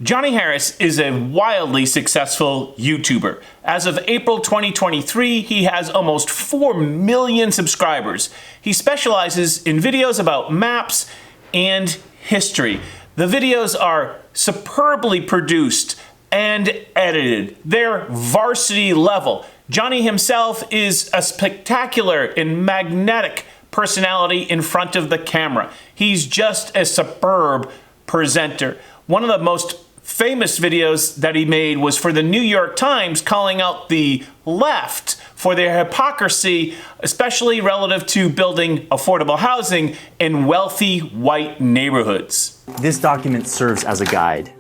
Johnny Harris is a wildly successful YouTuber. As of April 2023, he has almost 4 million subscribers. He specializes in videos about maps and history. The videos are superbly produced and edited. They're varsity level. Johnny himself is a spectacular and magnetic personality in front of the camera. He's just a superb presenter. One of the most famous videos that he made was for the New York Times, calling out the left for their hypocrisy, especially relative to building affordable housing in wealthy white neighborhoods. This document serves as a guide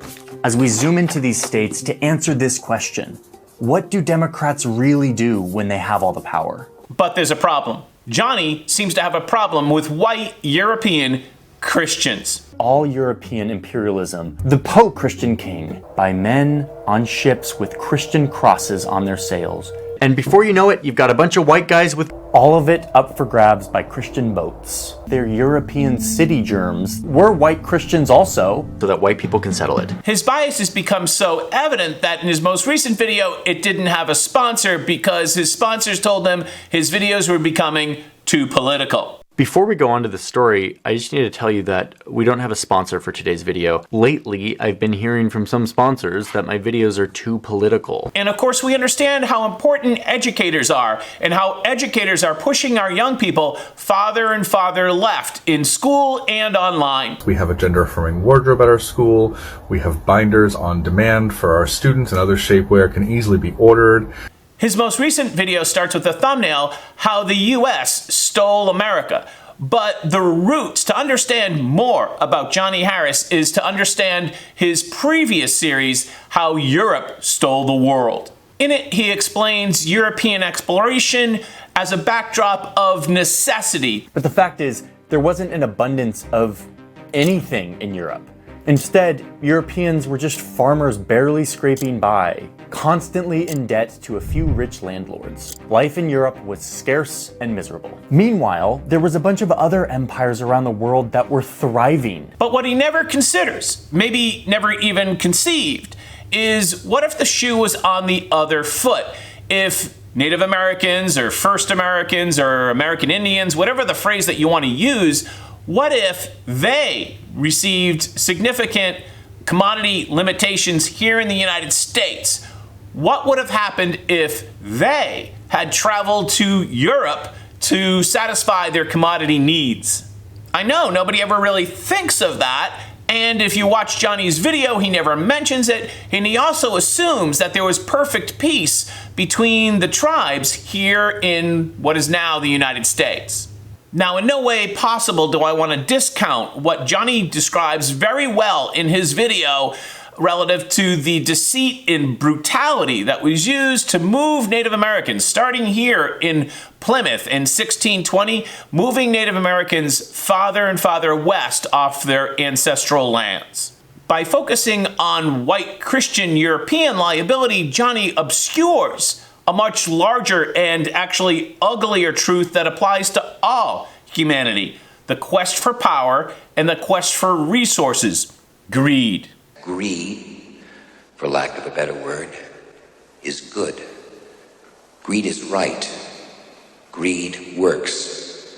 as we zoom into these states to answer this question: what do Democrats really do when they have all the power? But there's a problem. Johnny seems to have a problem with white European Christians. All European imperialism, the pro-Christian king, by men on ships with Christian crosses on their sails. And before you know it, you've got a bunch of white guys with all of it up for grabs by Christian boats. They're European city germs. We're white Christians also, so that white people can settle it. His bias has become so evident that in his most recent video, it didn't have a sponsor because his sponsors told him his videos were becoming too political. Before we go on to the story, I just need to tell you that we don't have a sponsor for today's video. Lately, I've been hearing from some sponsors that my videos are too political. And of course, we understand how important educators are and how educators are pushing our young people farther and farther left in school and online. We have a gender-affirming wardrobe at our school. We have binders on demand for our students, and other shapewear can easily be ordered. His most recent video starts with a thumbnail, how the US stole America. But the roots to understand more about Johnny Harris is to understand his previous series, How Europe Stole the World. In it, he explains European exploration as a backdrop of necessity. But the fact is, there wasn't an abundance of anything in Europe. Instead, Europeans were just farmers barely scraping by, constantly in debt to a few rich landlords. Life in Europe was scarce and miserable. Meanwhile, there was a bunch of other empires around the world that were thriving. But what he never considers, maybe never even conceived, is what if the shoe was on the other foot? If Native Americans or First Americans or American Indians, whatever the phrase that you want to use, what if they received significant commodity limitations here in the United States? What would have happened if they had traveled to Europe to satisfy their commodity needs? I know nobody ever really thinks of that, and if you watch Johnny's video, he never mentions it, and he also assumes that there was perfect peace between the tribes here in what is now the United States. Now, in no way possible do I want to discount what Johnny describes very well in his video relative to the deceit and brutality that was used to move Native Americans, starting here in Plymouth in 1620, moving Native Americans farther and farther west off their ancestral lands. By focusing on white Christian European liability, Johnny obscures a much larger and actually uglier truth that applies to all humanity: the quest for power and the quest for resources, greed. Greed, for lack of a better word, is good. Greed is right. Greed works.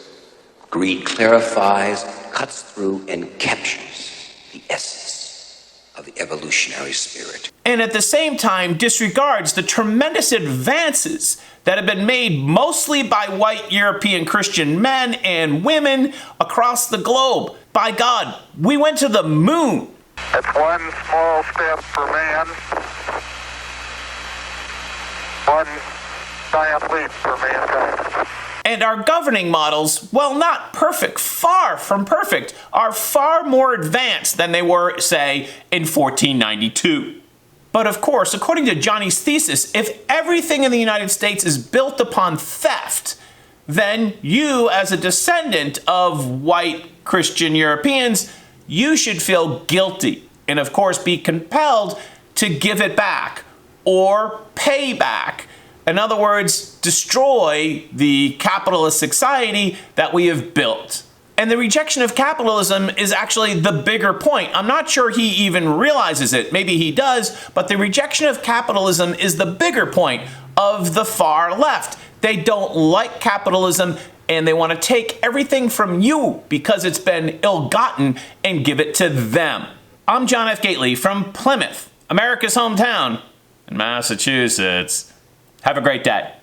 Greed clarifies, cuts through, and captures the essence of the evolutionary spirit. And at the same time disregards the tremendous advances that have been made mostly by white European Christian men and women across the globe. By God, we went to the moon. It's one small step for man, one giant leap for mankind. And our governing models, well, not perfect, far from perfect, are far more advanced than they were, say, in 1492. But of course, according to Johnny's thesis, if everything in the United States is built upon theft, then you, as a descendant of white Christian Europeans, you should feel guilty and, of course, be compelled to give it back or pay back. In other words, destroy the capitalist society that we have built. And the rejection of capitalism is actually the bigger point. I'm not sure he even realizes it. Maybe he does, but the rejection of capitalism is the bigger point of the far left. They don't like capitalism and they want to take everything from you because it's been ill-gotten and give it to them. I'm John F. Gately from Plymouth, America's hometown in Massachusetts. Have a great day.